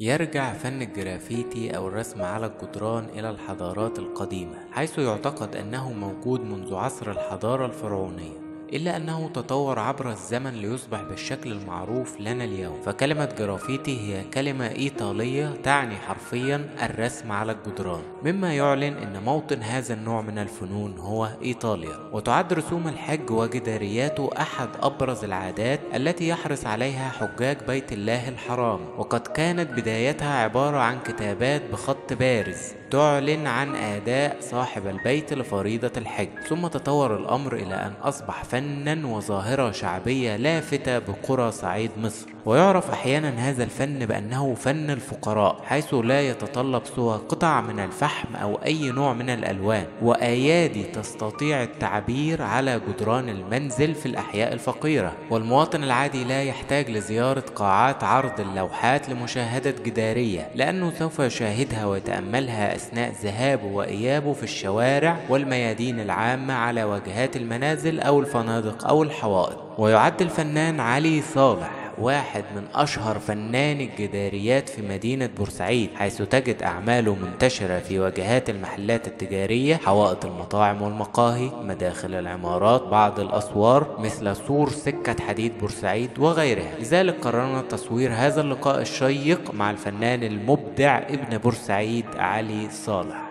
يرجع فن الجرافيتي أو الرسم على الجدران إلى الحضارات القديمة، حيث يعتقد أنه موجود منذ عصر الحضارة الفرعونية، إلا أنه تطور عبر الزمن ليصبح بالشكل المعروف لنا اليوم. فكلمة جرافيتي هي كلمة إيطالية تعني حرفيا الرسم على الجدران، مما يعلن أن موطن هذا النوع من الفنون هو إيطاليا. وتعد رسوم الحج وجدارياته أحد أبرز العادات التي يحرص عليها حجاج بيت الله الحرام، وقد كانت بدايتها عبارة عن كتابات بخط بارز تعلن عن أداء صاحب البيت لفريضة الحج، ثم تطور الأمر إلى أن أصبح فنا وظاهرة شعبية لافتة بقرى صعيد مصر. ويعرف أحيانا هذا الفن بأنه فن الفقراء، حيث لا يتطلب سوى قطع من الفحم أو أي نوع من الألوان وأيادي تستطيع التعبير على جدران المنزل في الأحياء الفقيرة. والمواطن العادي لا يحتاج لزيارة قاعات عرض اللوحات لمشاهدة جدارية، لأنه سوف يشاهدها ويتأملها أثناء ذهابه وإيابه في الشوارع والميادين العامة على واجهات المنازل أو الفنادق أو الحوائط. ويعد الفنان علي صالح واحد من أشهر فنان الجداريات في مدينة بورسعيد، حيث تجد أعماله منتشرة في واجهات المحلات التجارية، حوائط المطاعم والمقاهي، مداخل العمارات، بعض الأسوار مثل سور سكة حديد بورسعيد وغيرها. لذلك قررنا تصوير هذا اللقاء الشيق مع الفنان المبدع ابن بورسعيد علي صالح.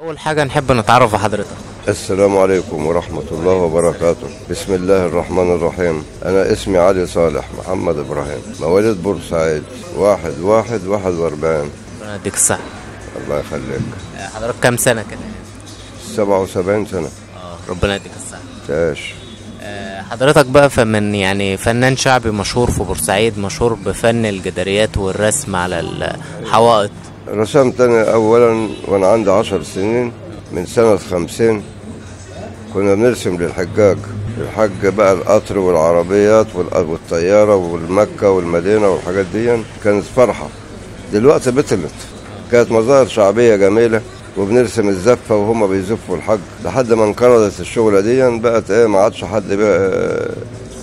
أول حاجة نحب نتعرف بحضرتك. السلام عليكم ورحمة الله وبركاته. بسم الله الرحمن الرحيم. أنا اسمي علي صالح محمد إبراهيم، مواليد بورسعيد 1/1/41. ربنا يديك الصحة. الله يخليك. حضرتك كام سنة كده؟ 77 سنة. ربنا يديك الصحة. تعيش. حضرتك بقى يعني فنان شعبي مشهور في بورسعيد، مشهور بفن الجداريات والرسم على الحوائط. رسمت أنا أولا وأنا عندي 10 سنين، من سنة 50 كنا بنرسم للحجاج. الحج بقى القطر والعربيات والطيارة والمكة والمدينة والحاجات دي كانت فرحة. دلوقتي بطلت. كانت مظاهر شعبية جميلة وبنرسم الزفة وهم بيزفوا الحج، لحد ما انقرضت الشغلة دي بقت ما عادش حد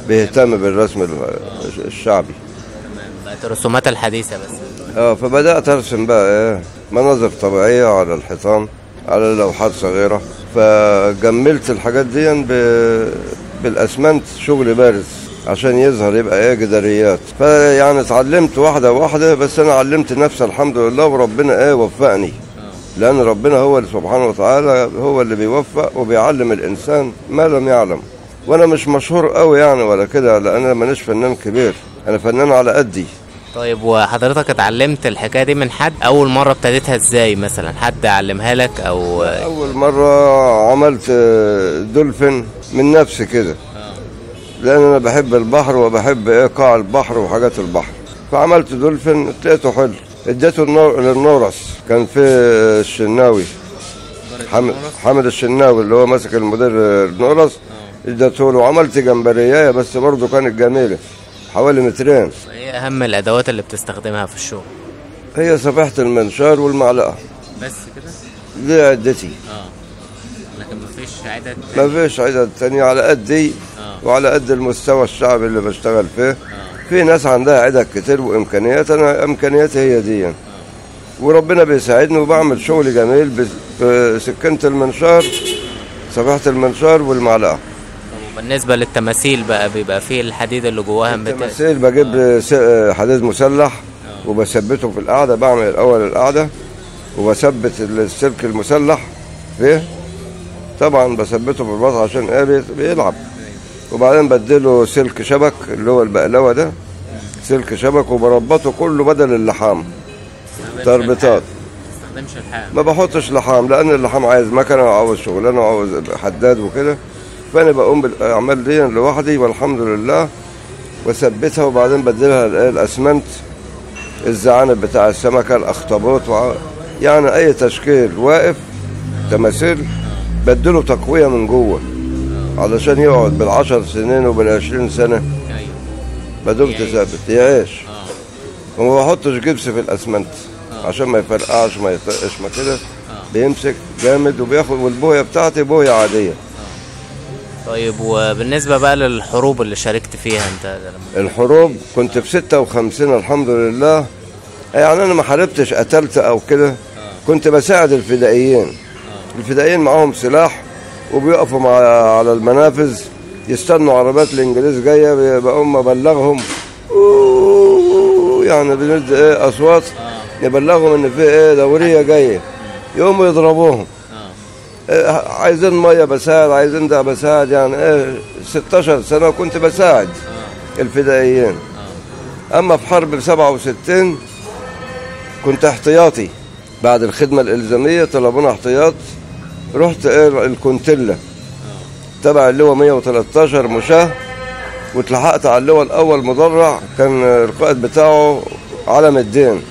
بيهتم بالرسم الشعبي. بقت الرسومات الحديثة بس. فبدأت أرسم بقى مناظر طبيعية على الحيطان، على لوحات صغيرة. فجملت الحاجات دي بالأسمنت، شغل بارز عشان يظهر يبقى جداريات. فيعني اتعلمت واحدة واحدة، بس أنا علمت نفسي الحمد لله، وربنا وفقني، لأن ربنا هو اللي سبحانه وتعالى هو اللي بيوفق وبيعلم الإنسان ما لم يعلم. وأنا مش مشهور قوي يعني ولا كده، لأن أنا مانيش فنان كبير، أنا فنان على قدي. طيب، وحضرتك اتعلمت الحكاية دي من حد؟ أول مرة ابتديتها ازاي مثلا؟ حد علمها لك أو؟ أول مرة عملت دولفين من نفسي كده، لأن أنا بحب البحر وبحب قاع البحر وحاجات البحر. فعملت دولفين لقيته حلو، اديته للنورس. كان في الشناوي حامد الشناوي اللي هو ماسك المدير النورس، اديته له. وعملت جمبرياية بس برضه كانت جميلة، حوالي 2 متر. ايه اهم الادوات اللي بتستخدمها في الشغل؟ هي صفيحة المنشار والمعلقة بس كده؟ دي عدتي. لكن مفيش عدد مفيش عدد تانية، على قدي وعلى قد المستوى الشعبي اللي بشتغل فيه. في ناس عندها عدد كتير وامكانيات، انا امكانياتي هي دي، وربنا بيساعدني وبعمل شغل جميل بسكينة المنشار، صفيحة المنشار والمعلقة. بالنسبة للتماثيل بقى، بيبقى فيه الحديد اللي جواها. التماثيل بجيب حديد مسلح وبثبته في القاعدة. بعمل الأول القاعدة وبثبت السلك المسلح فيه، طبعا بثبته في البطن عشان بيلعب. وبعدين بديله سلك شبك اللي هو البقلوة ده، سلك شبك، وبربطه كله بدل اللحام تربيطات. ما بحطش لحام، لأن اللحام عايز مكنة وعاوز شغلانة وعاوز حداد وكده. فأنا بقوم بالأعمال دي لوحدي والحمد لله، وثبتها. وبعدين بديلها الأسمنت، الزعانف بتاع السمكة، الأخطبوط، يعني أي تشكيل واقف تماثيل بديله تقوية من جوه علشان يقعد بال10 سنين وبال20 سنة بدوم ثابت يعيش. وما بحطش جبس في الأسمنت عشان ما يفرقعش ما يطقش، ما كده بيمسك جامد وبياخد. والبوية بتاعتي بوية عادية. طيب، وبالنسبة بقى للحروب اللي شاركت فيها انت؟ الحروب كنت في 56 الحمد لله، يعني انا ما حاربتش قتلت او كده، كنت بساعد الفدائيين. الفدائيين معاهم سلاح وبيقفوا على المنافذ يستنوا عربيات الانجليز جايه، بقوم ابلغهم يعني بندي ايه اصوات نبلغهم ان في ايه دوريه جايه، يقوموا يضربوهم. عايزين ميه بساعد، عايزين ده بساعد، يعني ايه 16 سنه كنت بساعد الفدائيين. اما في حرب 67 كنت احتياطي، بعد الخدمه الالزاميه طلبونا احتياط، رحت ايه الكونتيلا تبع اللواء 113 مشاه، واتلحقت على اللواء الاول مدرع، كان القائد بتاعه علم الدين،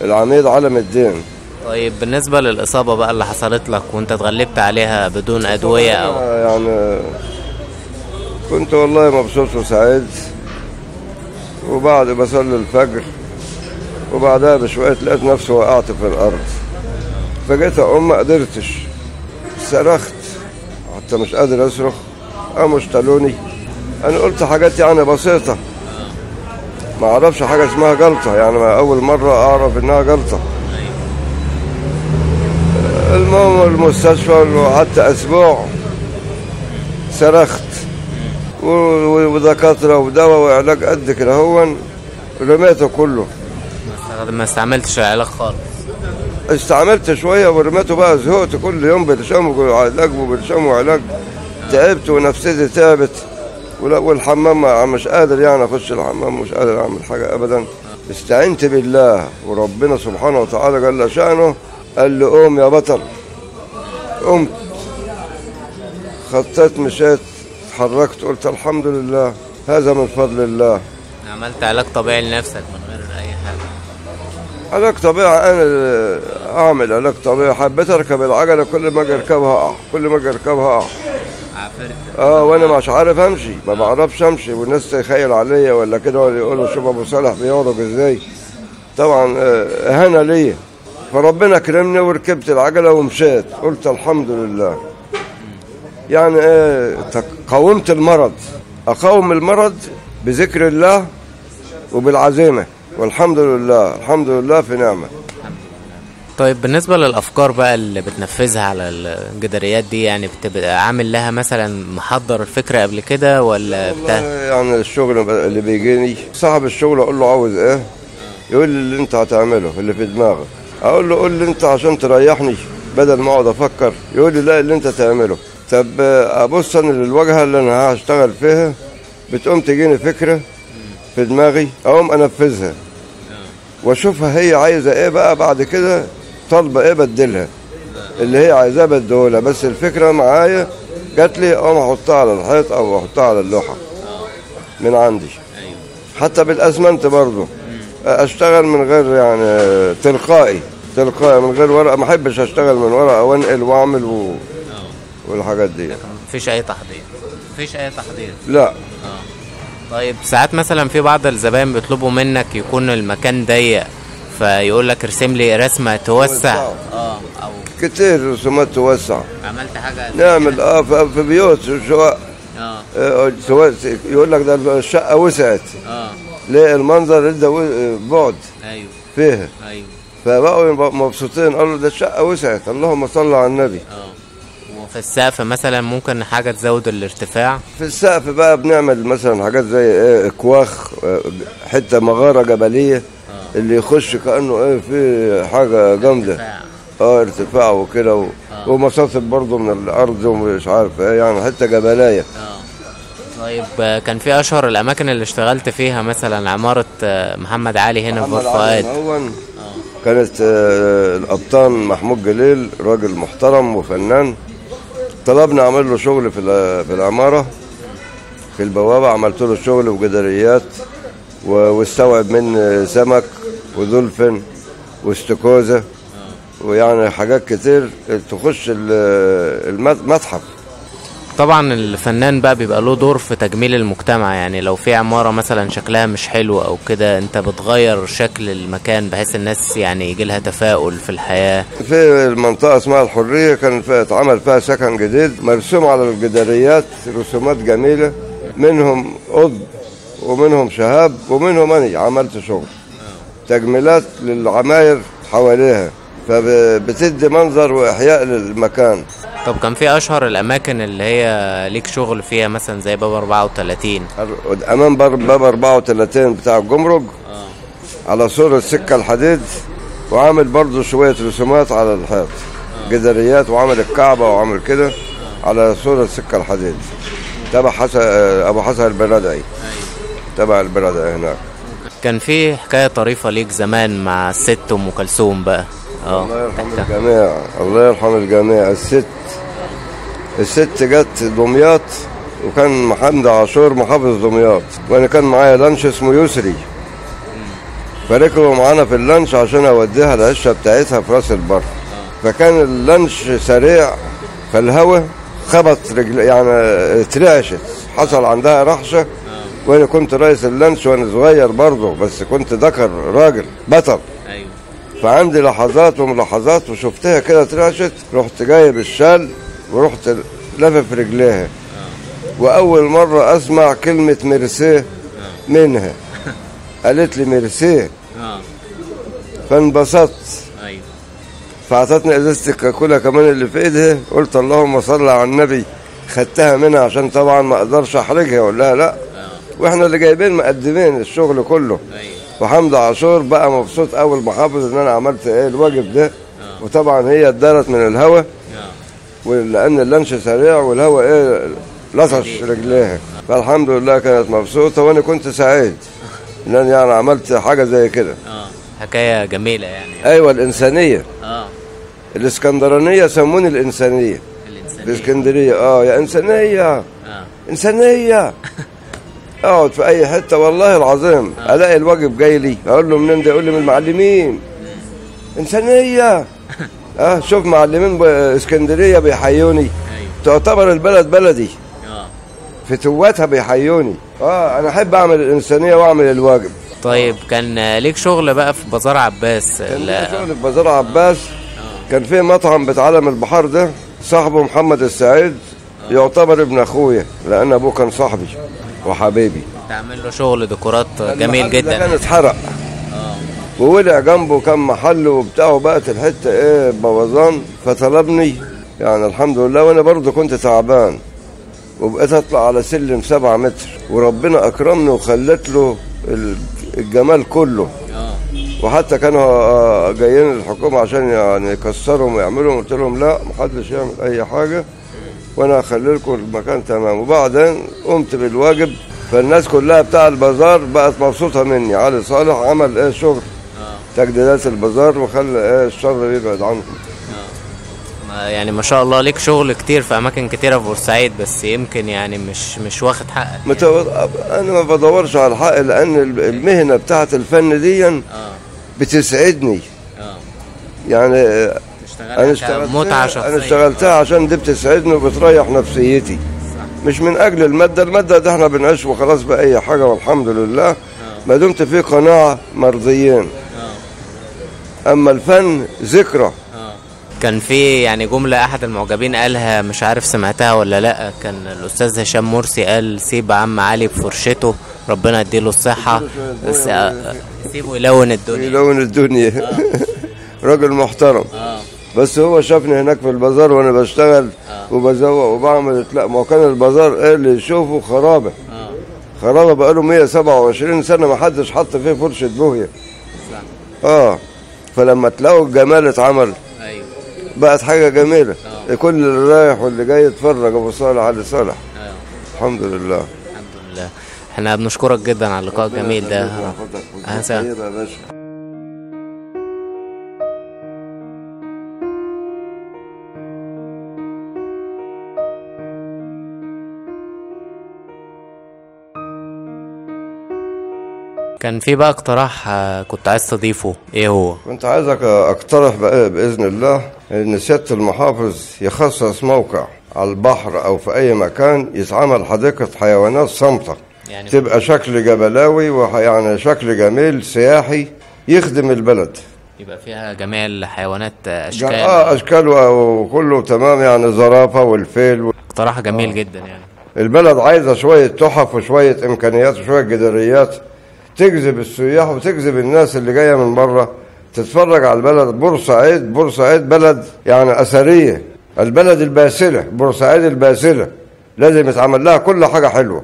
العميد علم الدين. طيب بالنسبة للإصابة بقى اللي حصلت لك وانت اتغلبت عليها بدون أدوية أو يعني كنت والله مبسوط وسعيد، وبعد بصلي الفجر وبعدها بشوية لقيت نفسي وقعت في الأرض، فجيت أقوم ما قدرتش، صرخت حتى مش قادر أصرخ، قاموا اشتلوني. أنا قلت حاجات يعني بسيطة، ما أعرفش حاجة اسمها جلطة، يعني أول مرة أعرف إنها جلطة. المهم المستشفى وقعدت أسبوع صرخت، ودكاترة ودواء وعلاج قد كده، هون رميته كله. ما استعملتش العلاج خالص؟ استعملت شوية ورميته بقى، زهقت كل يوم برشام وعلاج وبرشام وعلاج، تعبت ونفسيتي تعبت، والحمام مش قادر يعني أخش الحمام، مش قادر أعمل حاجة أبدا. استعنت بالله وربنا سبحانه وتعالى جل شأنه قال لي قوم يا بطل. قمت خطيت مشيت اتحركت، قلت الحمد لله هذا من فضل الله. عملت علاج طبيعي لنفسك من غير أي حاجة؟ علاج طبيعي، أنا أعمل علاج طبيعي. حبيت أركب العجلة، كل ما أجي أركبها أقع، كل ما أجي أركبها أقع. وأنا مش عارف أمشي، ما بعرفش أمشي، والناس تخيل عليا ولا كده، ولا يقولوا شوف أبو صالح بيعرج إزاي. طبعا إهانة ليا، فربنا كرمني وركبت العجلة ومشيت، قلت الحمد لله. يعني قاومت المرض، أقاوم المرض بذكر الله وبالعزيمة، والحمد لله الحمد لله في نعمة. طيب بالنسبة للأفكار بقى اللي بتنفذها على الجداريات دي، يعني بتبقى عامل لها مثلا محضر الفكرة قبل كده ولا بتاع؟ يعني الشغل اللي بيجيني صاحب الشغل أقول له عاوز إيه، يقول لي اللي أنت هتعمله اللي في دماغك. أقول له قول لي أنت عشان تريحني بدل ما أقعد أفكر. يقول لي لا اللي أنت تعمله. طب أبص أنا للواجهة اللي أنا هشتغل فيها، بتقوم تجيني فكرة في دماغي، أقوم أنفذها وأشوفها هي عايزة إيه بقى، بعد كده طالبة إيه بدلها، اللي هي عايزاه بديهولها، بس الفكرة معايا جات لي أقوم أحطها على الحيط أو أحطها على اللوحة من عندي. حتى بالأسمنت برضه أشتغل من غير يعني تلقائي من غير ورقة، ما أحبش أشتغل من ورقة وأنقل وأعمل والحاجات دي. مفيش أي تحضير؟ مفيش أي تحضير؟ لا. طيب ساعات مثلا في بعض الزبائن بيطلبوا منك يكون المكان ضيق، فيقول لك ارسم لي رسمة توسع. أو كتير رسومات توسع. عملت حاجة نعمل في بيوت شقق. يقول لك ده الشقة وسعت. ليه المنظر ده بعد. أيوه. فيها. أيوه. فبقوا مبسوطين، قالوا ده الشقة وسعت، اللهم صل على النبي. وفي السقف مثلا ممكن حاجة تزود الارتفاع؟ في السقف بقى بنعمل مثلا حاجات زي ايه كواخ، حتة مغارة جبلية اللي يخش كأنه في حاجة جامدة. ارتفاع وكده ومصاصب برضه من الأرض ومش عارف يعني حتة جبلاية. طيب كان في أشهر الأماكن اللي اشتغلت فيها مثلا عمارة محمد علي هنا في بور فؤاد. كانت القبطان محمود جليل راجل محترم وفنان، طلبنا اعمل له شغل في العماره في البوابه، عملت له شغل وجداريات واستوعب مني سمك ودولفين واستكوزه ويعني حاجات كتير تخش المتحف. طبعا الفنان بقى بيبقى له دور في تجميل المجتمع، يعني لو في عمارة مثلا شكلها مش حلو او كده انت بتغير شكل المكان بحيث الناس يعني يجي لها تفاؤل في الحياة. في المنطقة اسمها الحرية كان اتعمل فيها سكن جديد مرسوم على الجداريات رسومات جميلة، منهم قطب ومنهم شهاب ومنهم أنا عملت شغل تجميلات للعماير حواليها، فبتدي منظر واحياء للمكان. طب كان في اشهر الاماكن اللي هي ليك شغل فيها مثلا زي باب 34؟ امام باب 34 بتاع الجمرك على سور السكه الحديد، وعامل برضو شويه رسومات على الحيط جداريات، وعامل الكعبه وعامل كده على سور السكه الحديد تبع ابو حسن البرادعي، تبع البرادعي هناك. كان في حكايه طريفه ليك زمان مع الست ام كلثوم بقى؟ الله يرحم الجميع، الله يرحم الجميع. الست جت دمياط، وكان محمد عاشور محافظ دمياط، وانا كان معايا لانش اسمه يسري، فركبوا معانا في اللانش عشان اوديها العشه بتاعتها في راس البر. فكان اللانش سريع، فالهوا خبط رجل يعني اترعشت، حصل عندها رحشه، وانا كنت رئيس اللانش وانا صغير برضه، بس كنت ذكر راجل بطل. فعندي لحظات وملاحظات، وشفتها كده اترعشت، رحت جايب الشال ورحت لفف رجليها، واول مره اسمع كلمه ميرسيه منها. قالت لي ميرسيه، فانبسطت. فاعطتني ازازه الكاكولا كمان اللي في ايدها، قلت اللهم صل على النبي، خدتها منها عشان طبعا ما اقدرش احرجها، اقول لها لا، واحنا اللي جايبين مقدمين الشغل كله. وحمد عاشور بقى مبسوط اول محافظ ان انا عملت ايه الواجب ده. وطبعا هي اتدارت من الهوا، ولان اللانش سريع والهوا ايه لطش رجليها، فالحمد لله كانت مبسوطه، وانا كنت سعيد ان انا يعني عملت حاجه زي كده. حكايه جميله يعني. ايوه الانسانيه. الاسكندرانيه سموني الانسانيه في اسكندريه. يا انسانيه انسانيه. اقعد في اي حته والله العظيم الاقي الواجب جاي لي، اقول له منين ده؟ يقول لي من المعلمين. انسانيه. شوف معلمين اسكندريه بيحيوني، تعتبر البلد بلدي، فتواتها بيحيوني. انا احب اعمل الانسانيه واعمل الواجب. طيب كان ليك شغل بقى في بازار عباس؟ كان ليك شغل في بازار عباس. كان في مطعم بتعلم البحار ده، صاحبه محمد السعيد، يعتبر ابن اخويا لان ابوه كان صاحبي وحبيبي. تعمل له شغل ديكورات جميل جدا. كان اتحرق وولع جنبه كم محل وبتاع، وبقت الحته ايه بوظان، فطلبني يعني الحمد لله، وانا برضه كنت تعبان، وبقيت اطلع على سلم 7 متر، وربنا اكرمني وخلت له الجمال كله. وحتى كانوا جايين الحكومه عشان يعني يكسرهم ويعملوا، قلت لهم لا، محدش يعمل اي حاجه، وانا هخلي لكم المكان تمام. وبعدين قمت بالواجب، فالناس كلها بتاع البازار بقت مبسوطه مني. علي صالح عمل ايه شغل تجديدات البازار، وخلى ايه الشر يبعد عنهم. يعني ما شاء الله ليك شغل كتير في اماكن كتيره في بورسعيد، بس يمكن يعني مش واخد حقك. انا ما بدورش على الحق، لان المهنه بتاعت الفن دي بتسعدني. يعني انا اشتغلتها عشان دي بتسعدني وبتريح نفسيتي، مش من اجل الماده. الماده ده احنا بنعيش وخلاص باي حاجه، والحمد لله ما دمت في قناعه مرضيين. اما الفن ذكرى. كان في يعني جمله احد المعجبين قالها، مش عارف سمعتها ولا لا، كان الاستاذ هشام مرسي قال: سيب عم علي بفرشته، ربنا يديله الصحه، سيبه يلون الدنيا. يلون الدنيا. راجل محترم. بس هو شافني هناك في البازار وانا بشتغل وبزوق وبعمل. لا، ما كان البازار ايه اللي يشوفه خرابه. خرابه بقاله 127 سنه ما حدش حط فيه فرشه بوهيه. فلما تلاقوا الجمال اتعمل بقت حاجه جميله. كل اللي رايح واللي جاي يتفرج ابو صالح علي صالح. الحمد لله. الحمد لله. احنا بنشكرك جدا على اللقاء الجميل ده. كان في بقى اقتراح كنت عايز تضيفه، ايه هو؟ كنت عايزك اقترح بقى باذن الله ان سياده المحافظ يخصص موقع على البحر او في اي مكان يتعمل حديقه حيوانات صامته، يعني تبقى شكل جبلاوي ويعني شكل جميل سياحي يخدم البلد، يبقى فيها جميع الحيوانات اشكال. اشكال وكله تمام، يعني زرافه والفيل اقتراح جميل جدا. يعني البلد عايزه شويه تحف وشويه امكانيات وشويه جداريات تجذب السياح وتجذب الناس اللي جايه من بره تتفرج على البلد. بورسعيد بلد يعني اثريه، البلد الباسله، بورسعيد الباسله، لازم يتعمل لها كل حاجه حلوه.